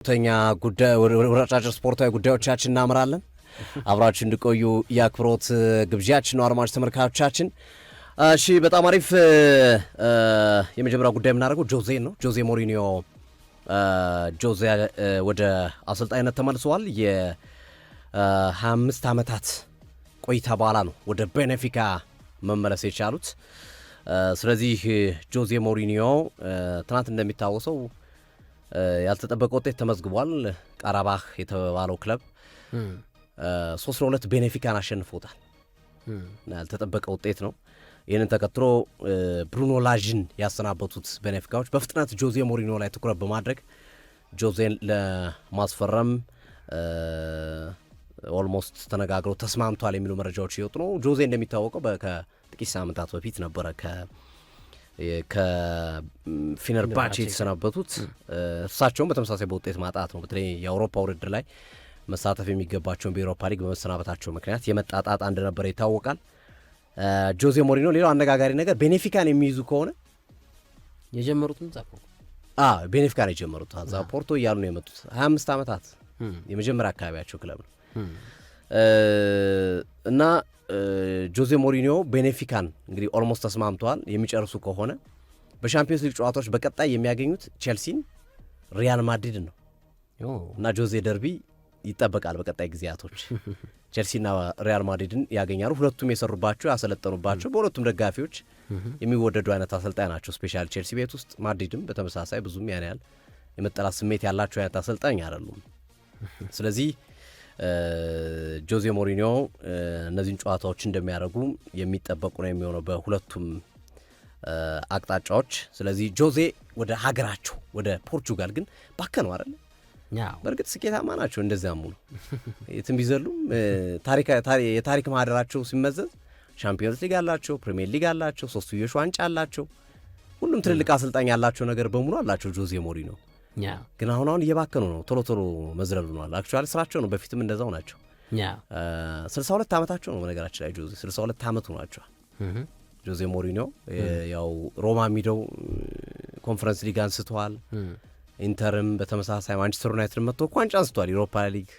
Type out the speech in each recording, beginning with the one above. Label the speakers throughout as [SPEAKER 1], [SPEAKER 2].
[SPEAKER 1] ተኛ ጉዳይ ወራጫጭር ስፖርታዊ ጉዳዮቻችን እናምራለን። አብራችሁ እንድቆዩ የአክብሮት ግብዣችን ነው አድማጭ ተመልካቾቻችን። እሺ በጣም አሪፍ። የመጀመሪያው ጉዳይ የምናደርገው ጆዜ ነው። ጆዜ ሞሪኒዮ ጆዜ ወደ አሰልጣኝነት ተመልሰዋል። የ25 ዓመታት ቆይታ በኋላ ነው ወደ ቤኔፊካ መመለስ የቻሉት። ስለዚህ ጆዜ ሞሪኒዮ ትናንት እንደሚታወሰው ያልተጠበቀ ውጤት ተመዝግቧል። ቃራባህ የተባለው ክለብ 3-2 ቤኔፊካን አሸንፎታል። ያልተጠበቀ ውጤት ነው። ይህንን ተከትሎ ብሩኖ ላዥን ያሰናበቱት ቤኔፊካዎች በፍጥነት ጆዜ ሞሪኒዮ ላይ ትኩረት በማድረግ ጆዜን ለማስፈረም ኦልሞስት ተነጋግረው ተስማምቷል የሚሉ መረጃዎች እየወጡ ነው። ጆዜ እንደሚታወቀው ከጥቂት ሳምንታት በፊት ነበረ ከፊነርባቼ የተሰናበቱት። እሳቸውም በተመሳሳይ በውጤት ማጣት ነው። በተለይ የአውሮፓ ውድድር ላይ መሳተፍ የሚገባቸውን በኤሮፓ ሊግ በመሰናበታቸው ምክንያት የመጣጣጣ እንደነበረ ይታወቃል። ጆዜ ሞሪኒዮ ሌላው አነጋጋሪ ነገር ቤኔፊካን የሚይዙ ከሆነ
[SPEAKER 2] የጀመሩትም
[SPEAKER 1] ቤኔፊካን የጀመሩት ፖርቶ እያሉ ነው የመጡት። 25 ዓመታት የመጀመሪያ አካባቢያቸው ክለብ ነው እና ጆዜ ሞሪኒዮ ቤኔፊካን እንግዲህ ኦልሞስት ተስማምተዋል። የሚጨርሱ ከሆነ በሻምፒዮንስ ሊግ ጨዋታዎች በቀጣይ የሚያገኙት ቼልሲን፣ ሪያል ማድሪድን ነው እና ጆዜ ደርቢ ይጠበቃል በቀጣይ ጊዜያቶች። ቼልሲና ሪያል ማድሪድን ያገኛሉ። ሁለቱም የሰሩባቸው ያሰለጠኑባቸው፣ በሁለቱም ደጋፊዎች የሚወደዱ አይነት አሰልጣኝ ናቸው። ስፔሻል ቼልሲ ቤት ውስጥ፣ ማድሪድም በተመሳሳይ ብዙም ያን ያህል የመጠላት ስሜት ያላቸው አይነት አሰልጣኝ አይደሉም። ስለዚህ ጆዜ ሞሪኒዮ እነዚህን ጨዋታዎች እንደሚያደርጉ የሚጠበቁ ነው የሚሆነው በሁለቱም አቅጣጫዎች። ስለዚህ ጆዜ ወደ ሀገራቸው ወደ ፖርቹጋል ግን ባከነው አይደል? በእርግጥ ስኬታማ ናቸው። እንደዚያም ነው የትም ቢዘሉም የታሪክ ማህደራቸው ሲመዘዝ ሻምፒዮንስ ሊግ አላቸው፣ ፕሪሚየር ሊግ አላቸው፣ ሶስትዮሽ ዋንጫ አላቸው። ሁሉም ትልልቅ አሰልጣኝ ያላቸው ነገር በሙሉ አላቸው ጆዜ ሞሪኒዮ። ግን አሁን እየባከኑ ነው። ቶሎ ቶሎ መዝለሉ ነው አክቹዋሊ ስራቸው ነው። በፊትም እንደዛው ናቸው። 62 ዓመታቸው ነው በነገራችን ላይ ጆዜ 62 ዓመቱ ናቸዋል። ጆዜ ሞሪኒዮ ያው ሮማ ሚደው ኮንፈረንስ ሊግ አንስተዋል። ኢንተርም በተመሳሳይ ማንቸስተር ዩናይትድ መጥቶ ዋንጫ አንስቷል። ዩሮፓ ሊግ፣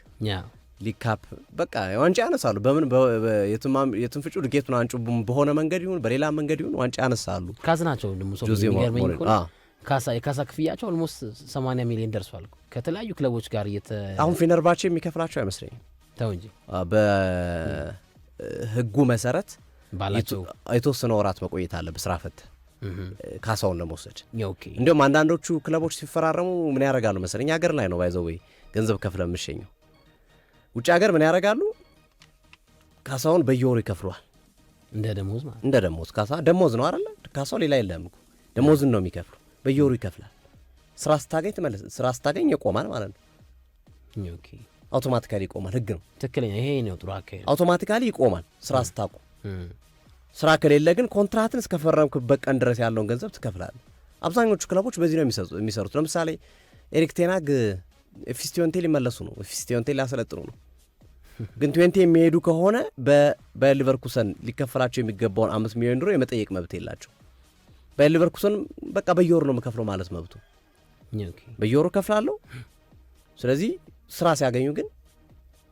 [SPEAKER 1] ሊግ ካፕ በቃ ዋንጫ ያነሳሉ። በምን የትም ፍጩ ዱቄቱን አንጩ በሆነ መንገድ ይሁን በሌላ መንገድ ይሁን ዋንጫ ያነሳሉ።
[SPEAKER 2] ካዝናቸው ደግሞ ጆዜ ሞሪኒዮ የካሳ ክፍያቸው ኦልሞስት 80 ሚሊዮን ደርሷል። ከተለያዩ ክለቦች ጋር
[SPEAKER 1] አሁን ፌነርባቼ የሚከፍላቸው አይመስለኝም።
[SPEAKER 2] ተው እንጂ
[SPEAKER 1] በህጉ መሰረት ባላቸው የተወሰነ ወራት መቆየት አለ በስራ ፈት ካሳውን ለመውሰድ። እንዲሁም አንዳንዶቹ ክለቦች ሲፈራረሙ ምን ያደርጋሉ መሰለኝ? ሀገር ላይ ነው ባይዘው ወይ ገንዘብ ከፍለ የምሸኘው ውጭ ሀገር ምን ያደርጋሉ? ካሳውን በየወሩ ይከፍሏል።
[SPEAKER 2] እንደ ደሞዝ ማለት
[SPEAKER 1] እንደ ደሞዝ ካሳ ደሞዝ ነው አይደል? ካሳው ሌላ የለም እኮ ደሞዝን ነው የሚከፍሉ። በየወሩ ይከፍላል። ስራ ስታገኝ ይቆማል ማለት ነው። አውቶማቲካሊ ይቆማል። ህግ ነው።
[SPEAKER 2] ትክክለኛ ይሄ ነው ጥሩ አካሄድ። አውቶማቲካሊ
[SPEAKER 1] ይቆማል ስራ ስታቆም። ስራ ከሌለ ግን ኮንትራትን እስከፈረምክበት ቀን ድረስ ያለውን ገንዘብ ትከፍላለህ። አብዛኞቹ ክለቦች በዚህ ነው የሚሰሩት። ለምሳሌ ኤሪክ ቴናግ ኤፊስቲዮንቴ ሊመለሱ ነው። ኤፊስቲዮንቴ ሊያሰለጥኑ ነው። ግን 20 የሚሄዱ ከሆነ በሊቨርኩሰን ሊከፈላቸው የሚገባውን 5 ሚሊዮን ዩሮ የመጠየቅ መብት የላቸው። በሊቨርኩሰን በቃ በየወሩ ነው የምከፍለው ማለት መብቱ። በየወሩ ከፍላለሁ። ስለዚህ ስራ ሲያገኙ ግን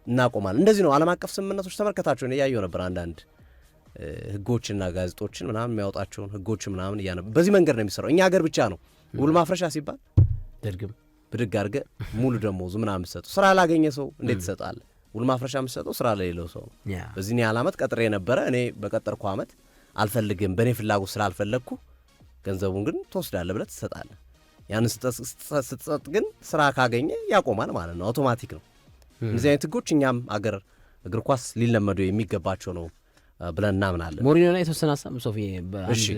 [SPEAKER 1] እናቆማለን። እንደዚህ ነው ዓለም አቀፍ ስምምነቶች። ተመልከታቸውን እያየሁ ነበር አንዳንድ ህጎችና ጋዜጦችን ምናምን የሚያወጣቸውን ህጎች ምናምን በዚህ መንገድ ነው የሚሰራው። እኛ ሀገር ብቻ ነው ውል ማፍረሻ ሲባል ድርግም ብድግ አድርገህ ሙሉ ደሞዙ ምናምን የምትሰጠው። ስራ ላገኘ ሰው እንዴት ትሰጣለህ? ውል ማፍረሻ የምትሰጠው ስራ ለሌለው ሰው። በዚህ ያህል ዓመት ቀጥሬ የነበረ እኔ በቀጠርኩ ዓመት አልፈልግም፣ በእኔ ፍላጎት ስላልፈለግኩ ገንዘቡን ግን ትወስዳለህ ብለህ ትሰጣለህ። ያንን ስትሰጥ ግን ስራ ካገኘ ያቆማል ማለት ነው። አውቶማቲክ ነው። እነዚህ አይነት ህጎች እኛም አገር እግር ኳስ ሊለመዱ የሚገባቸው ነው ብለን እናምናለን።
[SPEAKER 2] ሞሪኒዮ ላይ የተወሰነ ሀሳብ ሶፊ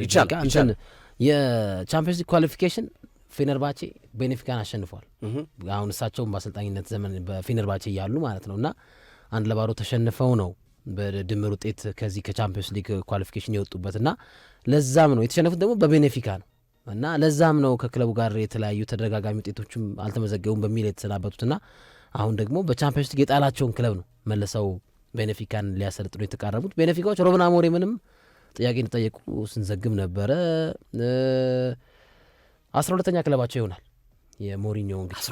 [SPEAKER 2] ይቻላል። የቻምፒየንስ ሊግ ኳሊፊኬሽን ፌነርባቼ ቤኔፊካን አሸንፏል። አሁን እሳቸውም በአሰልጣኝነት ዘመን በፌነርባቼ እያሉ ማለት ነው እና 1-0 ተሸንፈው ነው በድምር ውጤት ከዚህ ከቻምፒየንስ ሊግ ኳሊፊኬሽን የወጡበት እና ለዛም ነው የተሸነፉት ደግሞ በቤኔፊካ ነው እና ለዛም ነው ከክለቡ ጋር የተለያዩ ተደጋጋሚ ውጤቶችም አልተመዘገቡም በሚል የተሰናበቱትና አሁን ደግሞ በቻምፒየንስ ሊግ የጣላቸውን ክለብ ነው መለሰው ቤኔፊካን ሊያሰለጥኑ የተቃረቡት። ቤኔፊካዎች ሩበን አሞሪምንም ጥያቄ እንደጠየቁ ስንዘግብ ነበረ። 12ኛ ክለባቸው ይሆናል የሞሪኒዮ እንግዲህ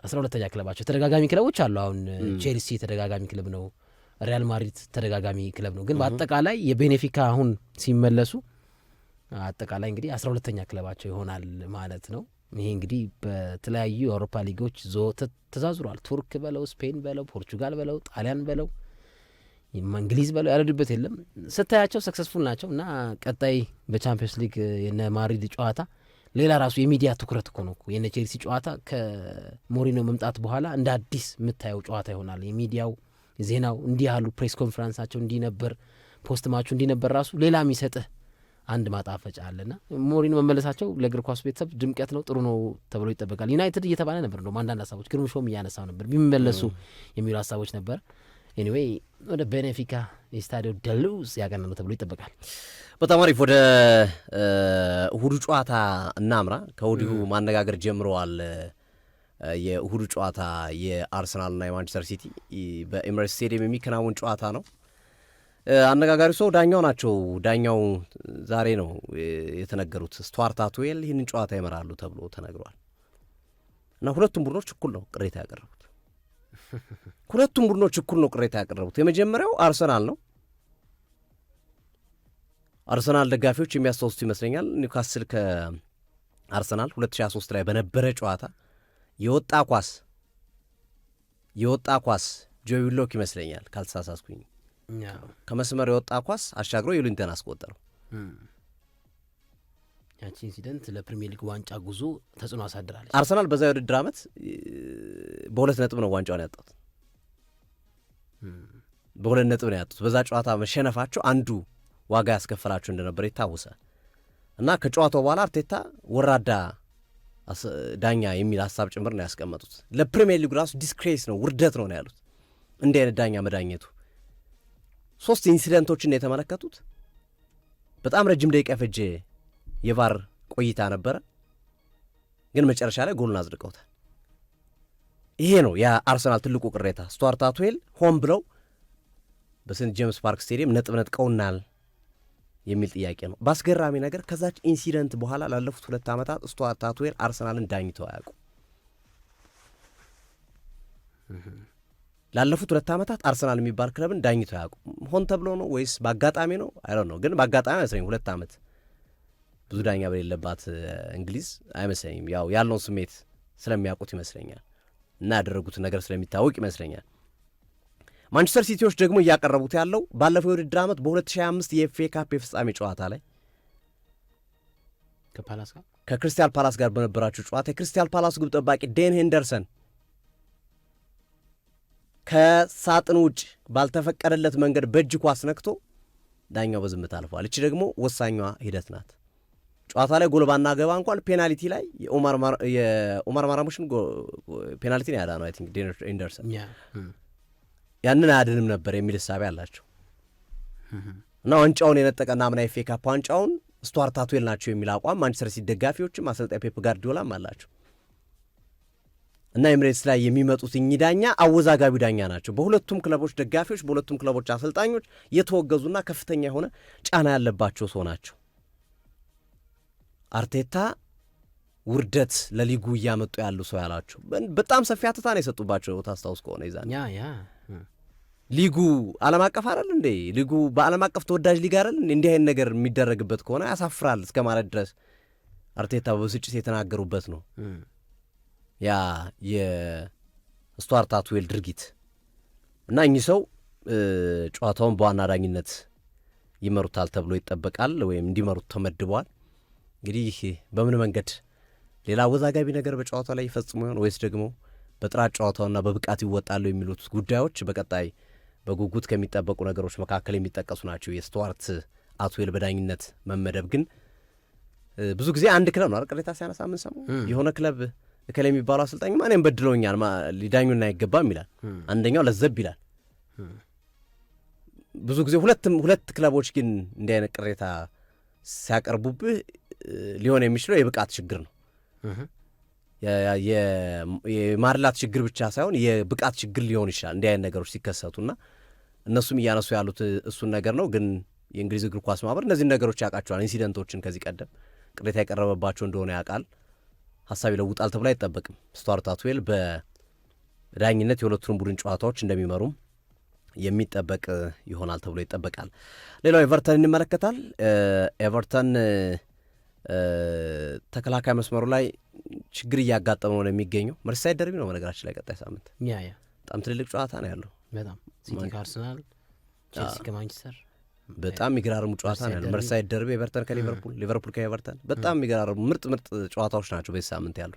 [SPEAKER 2] 12ኛ ክለባቸው። ተደጋጋሚ ክለቦች አሉ። አሁን ቼልሲ ተደጋጋሚ ክለብ ነው፣ ሪያል ማድሪድ ተደጋጋሚ ክለብ ነው። ግን በአጠቃላይ የቤኔፊካ አሁን ሲመለሱ አጠቃላይ እንግዲህ 12ኛ ክለባቸው ይሆናል ማለት ነው። ይሄ እንግዲህ በተለያዩ የአውሮፓ ሊጎች ተዛዙሯል። ቱርክ በለው፣ ስፔን በለው፣ ፖርቹጋል በለው፣ ጣሊያን በለው፣ እንግሊዝ በለው ያለዱበት የለም። ስታያቸው ሰክሰስፉል ናቸው እና ቀጣይ በቻምፒየንስ ሊግ የነ ማድሪድ ጨዋታ ሌላ ራሱ የሚዲያ ትኩረት እኮ ነው። የነ ቼልሲ ጨዋታ ከሞሪኖ መምጣት በኋላ እንደ አዲስ የምታየው ጨዋታ ይሆናል። የሚዲያው ዜናው እንዲህ ያሉ ፕሬስ ኮንፈረንሳቸው እንዲህ ነበር፣ ፖስት ማቹ እንዲህ ነበር፣ ራሱ ሌላ የሚሰጥህ አንድ ማጣፈጫ አለና ሞሪኖ መመለሳቸው ለእግር ኳስ ቤተሰብ ድምቀት ነው፣ ጥሩ ነው ተብሎ ይጠበቃል። ዩናይትድ እየተባለ ነበር እንደውም አንዳንድ ሀሳቦች ግርም ሾም እያነሳው ነበር ቢመለሱ የሚሉ ሀሳቦች ነበር። ኤኒዌይ ወደ ቤኔፊካ የስታዲዮ ደሉዝ ያቀና ነው ተብሎ ይጠበቃል።
[SPEAKER 1] በጣም አሪፍ። ወደ እሁዱ ጨዋታ እናምራ። ከወዲሁ ማነጋገር ጀምረዋል። የእሁዱ ጨዋታ የአርሰናልና የማንቸስተር ሲቲ በኤምሬትስ ስቴዲየም የሚከናወን ጨዋታ ነው። አነጋጋሪ ሰው ዳኛው ናቸው። ዳኛው ዛሬ ነው የተነገሩት። ስቱዋርት አትዌል ይህንን ጨዋታ ይመራሉ ተብሎ ተነግሯል እና ሁለቱም ቡድኖች እኩል ነው ቅሬታ ያቀረቡት። የመጀመሪያው አርሰናል ነው። አርሰናል ደጋፊዎች የሚያስታውሱት ይመስለኛል ኒውካስል ከአርሰናል 2023 ላይ በነበረ ጨዋታ የወጣ ኳስ ጆይ ዊሎክ ይመስለኛል ካልተሳሳትኩኝ ከመስመር የወጣ ኳስ አሻግሮ የሉንተን አስቆጠረው።
[SPEAKER 2] ያቺ ኢንሲደንት ለፕሪሚየር ሊግ ዋንጫ ጉዞ ተጽዕኖ አሳድራለች።
[SPEAKER 1] አርሰናል በዛ የውድድር ዓመት በ2 ነጥብ ነው ዋንጫውን ያጣት። በ2 ነጥብ ነው ያጡት። በዛ ጨዋታ መሸነፋቸው አንዱ ዋጋ ያስከፈላቸው እንደነበር ይታወሳል። እና ከጨዋታው በኋላ አርቴታ ወራዳ ዳኛ የሚል ሀሳብ ጭምር ነው ያስቀመጡት። ለፕሪሚየር ሊግ ራሱ ዲስክሬስ ነው፣ ውርደት ነው ያሉት እንዲህ አይነት ዳኛ መዳኘቱ። 3 ኢንሲደንቶችን ነው የተመለከቱት። በጣም ረጅም ደቂቃ የፈጀ የቫር ቆይታ ነበረ፣ ግን መጨረሻ ላይ ጎልን አጽድቀውታል። ይሄ ነው የአርሰናል ትልቁ ቅሬታ። ስቱዋርት አትዌል ሆን ብለው በሴንት ጄምስ ፓርክ ስቴዲየም ነጥብ ነጥቀውናል የሚል ጥያቄ ነው። በአስገራሚ ነገር ከዛች ኢንሲደንት በኋላ ላለፉት 2 ዓመታት ስቱዋርት አትዌል አርሰናልን ዳኝተው አያውቁ። ላለፉት 2 ዓመታት አርሰናል የሚባል ክለብን ዳኝተው አያውቁ። ሆን ተብሎ ነው ወይስ በአጋጣሚ ነው? አይደል ነው፣ ግን በአጋጣሚ አይመስለኝም። 2 ዓመት ብዙ ዳኛ በሌለባት እንግሊዝ አይመስለኝም። ያው ያለውን ስሜት ስለሚያውቁት ይመስለኛል እና ያደረጉትን ነገር ስለሚታወቅ ይመስለኛል። ማንቸስተር ሲቲዎች ደግሞ እያቀረቡት ያለው ባለፈው የውድድር ዓመት በ2025 የኤፍኤ ካፕ የፍጻሜ ጨዋታ ላይ ከክሪስታል ፓላስ ጋር በነበራቸው ጨዋታ የክሪስታል ፓላስ ግብ ጠባቂ ዴን ሄንደርሰን ከሳጥን ውጭ ባልተፈቀደለት መንገድ በእጅ ኳስ ነክቶ ዳኛው በዝምታ አልፏል። እቺ ደግሞ ወሳኟ ሂደት ናት። ጨዋታ ላይ ጎል ባናገባ እንኳን ፔናልቲ ላይ የኦማር ማራሙሽን ፔናልቲ ነው ያዳነው። አይ ቲንክ ዴን ሄንደርሰን ያንን አያድንም ነበር የሚል እሳቤ አላቸው እና ዋንጫውን የነጠቀና ምና ኤፍ ኤ ካፕ ዋንጫውን ስቱዋርት አትዌል ናቸው የሚል አቋም ማንቸስተር ሲቲ ደጋፊዎችም አሰልጣኝ ፔፕ ጋርዲዮላም አላቸው እና ኤምሬትስ ላይ የሚመጡት እኚህ ዳኛ አወዛጋቢ ዳኛ ናቸው። በሁለቱም ክለቦች ደጋፊዎች፣ በሁለቱም ክለቦች አሰልጣኞች የተወገዙና ከፍተኛ የሆነ ጫና ያለባቸው ሰው ናቸው። አርቴታ ውርደት ለሊጉ እያመጡ ያሉ ሰው ያላቸው በጣም ሰፊ አትታ ነው የሰጡባቸው። ታስታውስ ከሆነ ይዛል ሊጉ ዓለም አቀፍ አይደል እንዴ? ሊጉ በዓለም አቀፍ ተወዳጅ ሊግ አይደል እንዴ? እንዲህ አይነት ነገር የሚደረግበት ከሆነ ያሳፍራል እስከ ማለት ድረስ አርቴታ በብስጭት የተናገሩበት ነው ያ የስቱዋርት አትዌል ድርጊት እና እኚህ ሰው ጨዋታውን በዋና ዳኝነት ይመሩታል ተብሎ ይጠበቃል፣ ወይም እንዲመሩት ተመድበዋል። እንግዲህ በምን መንገድ ሌላ አወዛጋቢ ነገር በጨዋታው ላይ ይፈጽሙ ይሆን ወይስ ደግሞ በጥራት ጨዋታውና በብቃት ይወጣሉ የሚሉት ጉዳዮች በቀጣይ በጉጉት ከሚጠበቁ ነገሮች መካከል የሚጠቀሱ ናቸው። የስቱዋርት አትዌል በዳኝነት መመደብ ግን ብዙ ጊዜ አንድ ክለብ ነው ቅሬታ ሲያነሳ የምንሰማው። የሆነ ክለብ እከሌ የሚባለው አሰልጣኝ እኔም በድለውኛል ሊዳኙና አይገባም ይላል፣ አንደኛው ለዘብ ይላል። ብዙ ጊዜ ሁለት ክለቦች ግን እንዲህ አይነት ቅሬታ ሲያቀርቡብህ ሊሆን የሚችለው የብቃት ችግር ነው። የማርላት ችግር ብቻ ሳይሆን የብቃት ችግር ሊሆን ይችላል እንዲህ አይነት ነገሮች ሲከሰቱና እነሱም እያነሱ ያሉት እሱን ነገር ነው። ግን የእንግሊዝ እግር ኳስ ማህበር እነዚህን ነገሮች ያውቃቸዋል። ኢንሲደንቶችን ከዚህ ቀደም ቅሬታ የቀረበባቸው እንደሆነ ያውቃል። ሀሳብ ይለውጣል ተብሎ አይጠበቅም። ስቱዋርት አትዌል በዳኝነት የሁለቱን ቡድን ጨዋታዎች እንደሚመሩም የሚጠበቅ ይሆናል ተብሎ ይጠበቃል። ሌላው ኤቨርተን እንመለከታል። ኤቨርተን ተከላካይ መስመሩ ላይ ችግር እያጋጠመው ነው የሚገኘው። መርሲሳይድ ደርቢ ነው በነገራችን ላይ ቀጣይ ሳምንት በጣም ትልልቅ ጨዋታ ነው ያለው።
[SPEAKER 2] በጣም ሲቲ ከአርሰናል፣ ቼልሲ ከማንቸስተር
[SPEAKER 1] በጣም የሚገራርሙ ጨዋታ ነው ያለው። መርሲሳይድ ደርቢ ኤቨርተን ከሊቨርፑል፣ ሊቨርፑል ከኤቨርተን በጣም የሚገራርሙ ምርጥ ጨዋታዎች ናቸው በዚህ ሳምንት ያሉ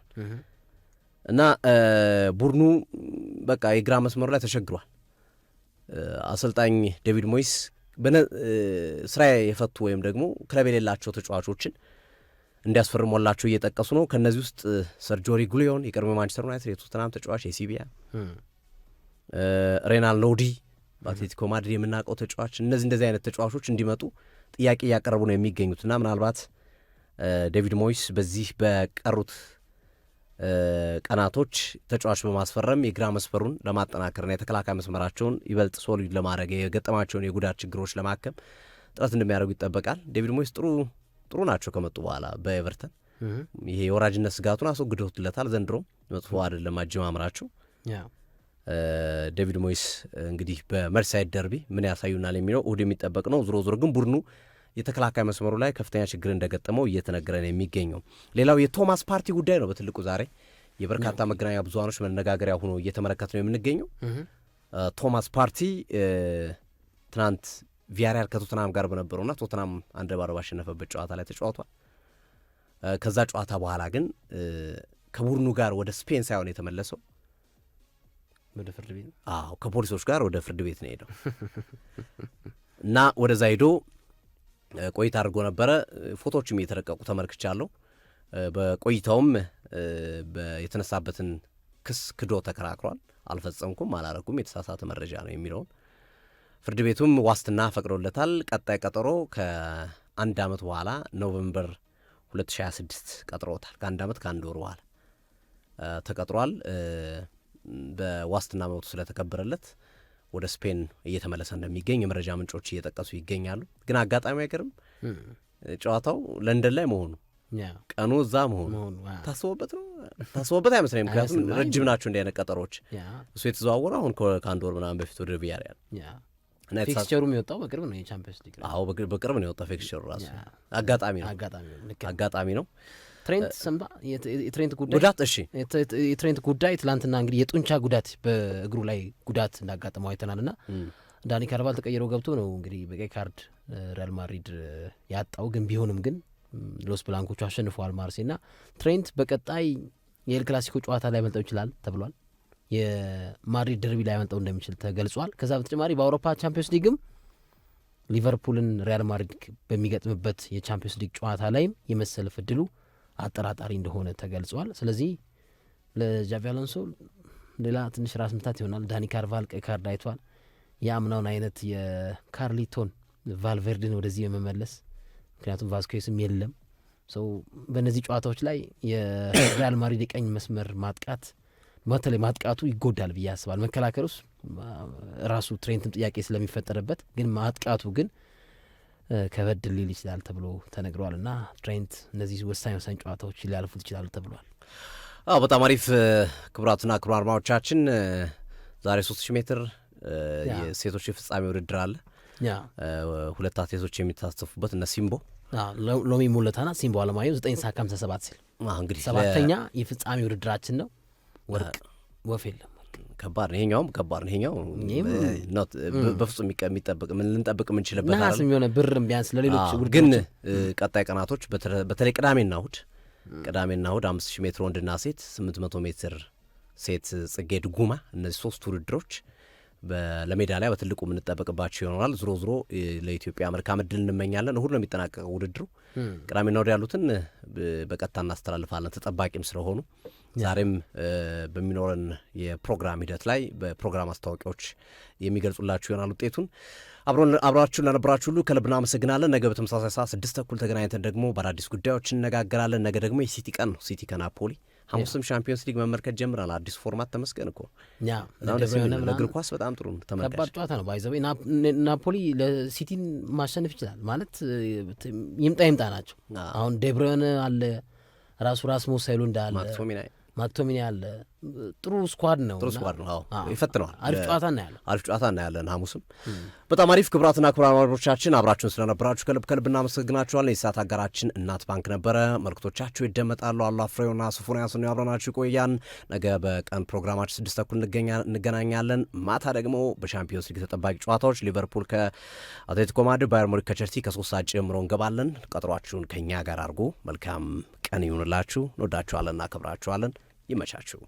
[SPEAKER 1] እና ቡድኑ በቃ የግራ መስመሩ ላይ ተቸግሯል። አሰልጣኝ ዴቪድ ሞይስ ስራ የፈቱ ወይም ደግሞ ክለብ የሌላቸው ተጫዋቾችን እንዲያስፈርሟላቸው እየጠቀሱ ነው። ከእነዚህ ውስጥ ሰርጆሪ ጉሊዮን የቀድሞ ማንቸስተር ዩናይትድ የቶተንሃም ተጫዋች የሲቪያ፣ ሬናል ሎዲ በአትሌቲኮ ማድሪድ የምናውቀው ተጫዋች፣ እንደዚህ አይነት ተጫዋቾች እንዲመጡ ጥያቄ እያቀረቡ ነው የሚገኙትና ምናልባት ዴቪድ ሞይስ በዚህ በቀሩት ቀናቶች ተጫዋች በማስፈረም የግራ መስመሩን ለማጠናከርና የተከላካይ መስመራቸውን ይበልጥ ሶሊድ ለማድረግ የገጠማቸውን የጉዳት ችግሮች ለማከም ጥረት እንደሚያደርጉ ይጠበቃል። ዴቪድ ሞይስ ጥሩ ናቸው ከመጡ በኋላ በኤቨርተን ይሄ የወራጅነት ስጋቱን አስወግደውትለታል። ዘንድሮ መጥፎ አይደለም አጀማምራቸው። ዴቪድ ሞይስ እንግዲህ በመርሳይድ ደርቢ ምን ያሳዩናል የሚለው እሁድ የሚጠበቅ ነው። ዞሮ ዞሮ ግን ቡድኑ የተከላካይ መስመሩ ላይ ከፍተኛ ችግር እንደገጠመው እየተነገረ ነው የሚገኘው። ሌላው የቶማስ ፓርቲ ጉዳይ ነው በትልቁ ዛሬ የበርካታ መገናኛ ብዙሃኖች መነጋገሪያ ሆኖ እየተመለከት ነው የምንገኘው። ቶማስ ፓርቲ ትናንት ቪያሪያል ከቶተናም ጋር በነበረውና ቶተናም 1-0 ባሸነፈበት ጨዋታ ላይ ተጫውቷል። ከዛ ጨዋታ በኋላ ግን ከቡድኑ ጋር ወደ ስፔን ሳይሆን የተመለሰው
[SPEAKER 2] ወደ ፍርድ ቤት
[SPEAKER 1] ከፖሊሶች ጋር ወደ ፍርድ ቤት ነው ሄደው እና ወደዛ ሄዶ ቆይታ አድርጎ ነበረ። ፎቶዎችም እየተለቀቁ ተመልክቻለሁ። በቆይታውም የተነሳበትን ክስ ክዶ ተከራክሯል። አልፈጸምኩም፣ አላረኩም፣ የተሳሳተ መረጃ ነው የሚለውን ፍርድ ቤቱም ዋስትና ፈቅዶለታል። ቀጣይ ቀጠሮ ከ1 ዓመት በኋላ ኖቨምበር 2026 ቀጥሮታል። ከ1 ዓመት ከ1 ወር በኋላ ተቀጥሯል። በዋስትና መብቱ ስለተከበረለት ወደ ስፔን እየተመለሰ እንደሚገኝ የመረጃ ምንጮች እየጠቀሱ ይገኛሉ። ግን አጋጣሚ አይገርም ጨዋታው ለንደን ላይ መሆኑ ቀኑ እዛ መሆኑ ታስቦበት ነው ታስቦበት አይመስለኝም። ምክንያቱም ረጅም ናቸው እንዲህ አይነት ቀጠሮች። እሱ የተዘዋወረ አሁን ከ1 ወር ምናምን በፊት ወደ ቪያሪያል
[SPEAKER 2] ፊክስቸሩ የሚወጣው በቅርብ ነው የቻምፒየንስ ሊግ።
[SPEAKER 1] አዎ በቅርብ ነው የወጣው ፊክስቸሩ ራሱ። አጋጣሚ ነው።
[SPEAKER 2] ትሬንት ሰምባ የትሬንት ጉዳይ
[SPEAKER 1] ጉዳት
[SPEAKER 2] የትሬንት ጉዳይ ትላንትና እንግዲህ የጡንቻ ጉዳት በእግሩ ላይ ጉዳት እንዳጋጠመው አይተናል እና ዳኒ ካርቫል ተቀይረው ገብቶ ነው እንግዲህ በቀይ ካርድ ሪያል ማድሪድ ያጣው። ግን ቢሆንም ግን ሎስ ብላንኮቹ አሸንፈዋል ማርሴይ እና ትሬንት በቀጣይ የኤል ክላሲኮ ጨዋታ ላይ ያመልጠው ይችላል ተብሏል። የማድሪድ ደርቢ ላይ ያመልጠው እንደሚችል ተገልጿል። ከዛ በተጨማሪ በአውሮፓ ቻምፒዮንስ ሊግም ሊቨርፑልን ሪያል ማድሪድ በሚገጥምበት የቻምፒዮንስ ሊግ ጨዋታ ላይም የመሰለፍ እድሉ አጠራጣሪ እንደሆነ ተገልጿል። ስለዚህ ለጃቪ አሎንሶ ሌላ ትንሽ ራስ ምታት ይሆናል። ዳኒ ካርቫል ቀይ ካርድ አይቷል። የአምናውን አይነት የካርሊቶን ቫልቬርድን ወደዚህ የመመለስ ምክንያቱም ቫስኩዌስም የለም ሰው በእነዚህ ጨዋታዎች ላይ የሪያል ማድሪድ የቀኝ መስመር ማጥቃት በተለይ ማጥቃቱ ይጎዳል ብዬ ያስባል። መከላከል ውስጥ ራሱ ትሬንትም ጥያቄ ስለሚፈጠርበት ግን ማጥቃቱ ግን ከበድ ሊል ይችላል ተብሎ ተነግሯል እና ትሬንት እነዚህ ወሳኝ ጨዋታዎች ሊያልፉት ይችላሉ ተብሏል።
[SPEAKER 1] በጣም አሪፍ። ክቡራትና ክቡራን አድማጮቻችን ዛሬ 3000 ሜትር የሴቶች የፍጻሜ ውድድር አለ። 2 አትሌቶች የሚታሰፉበት እነ ሲምቦ
[SPEAKER 2] ሎሚ ሙለታና ሲምቦ አለማየሁ 9 ሰዓት ከ57 ሲል እንግዲህ 7ኛ የፍጻሜ ውድድራችን ነው። ወርቅ ወፍ የለም። ከባድ ነው ይሄኛውም ከባድ ነው ይሄኛው በፍጹም የሚጠብቅ ምን ልንጠብቅ የምንችልበት ነሐስ የሚሆነ ብርም ቢያንስ ለሌሎች
[SPEAKER 1] ግን ቀጣይ ቀናቶች በተለይ ቅዳሜና እሁድ 5000 ሜትር ወንድና ሴት 800 ሜትር ሴት ጽጌ ድጉማ እነዚህ 3 ውድድሮች ለሜዳሊያ በትልቁ የምንጠበቅባቸው ይሆናል። ዞሮ ዞሮ ለኢትዮጵያ መልካም እድል እንመኛለን። እሁድ ነው የሚጠናቀቀው ውድድሩ። ቅዳሜና እሁድ ያሉትን በቀጥታ እናስተላልፋለን ተጠባቂም ስለሆኑ ዛሬም በሚኖረን የፕሮግራም ሂደት ላይ በፕሮግራም አስታወቂያዎች የሚገልጹላችሁ ይሆናል ውጤቱን። አብራችሁን ለነበራችሁ ሁሉ ከልብ እናመሰግናለን። ነገ በተመሳሳይ ሰዓት 6:00 ተገናኝተን ደግሞ በአዳዲስ ጉዳዮች እነጋገራለን። ነገ ደግሞ የሲቲ ቀን ነው። ሲቲ ከናፖሊ ሐሙስም ሻምፒዮንስ ሊግ መመልከት ጀምራል። አዲስ ፎርማት ተመስገን እኮ ለእግር ኳስ በጣም ጥሩ ተመልካች
[SPEAKER 2] ከባድ ጨዋታ ነው። ባይዘው ናፖሊ ለሲቲን ማሸነፍ ይችላል ማለት ይምጣ ናቸው። አሁን ዴብሮይነ አለ ራሱ ራስሙስ ሆይሉንድ አለ፣ ማክቶሚኒ አለ። ጥሩ ስኳድ ነው።
[SPEAKER 1] ይፈትነዋል።
[SPEAKER 2] አሪፍ ጨዋታ
[SPEAKER 1] እናያለን ሐሙስም። በጣም አሪፍ። ክቡራትና ክቡራን አድማጮቻችን አብራችሁን ስለነበራችሁ ከልብ እናመሰግናችኋለን። የሰዓት አጋራችን እናት ባንክ ነበረ። መልክቶቻችሁ ይደመጣሉ። አሉ አፍሬውና ሶፎንያስ ነው አብረናችሁ ቆያን። ነገ በቀን ፕሮግራማችን 6:00 እንገናኛለን። ማታ ደግሞ በሻምፒዮንስ ሊግ ተጠባቂ ጨዋታዎች ሊቨርፑል ከአትሌቲኮ ማድሪድ፣ ባየር ሙኒክ ከቸልሲ ከ3 ሰዓት ጀምሮ እንገባለን። ቀጥሯችሁን ከእኛ ጋር አድርጎ መልካም ቀን ይሁንላችሁ። እንወዳችኋለን፣ እናከብራችኋለን። ይመቻችሁ።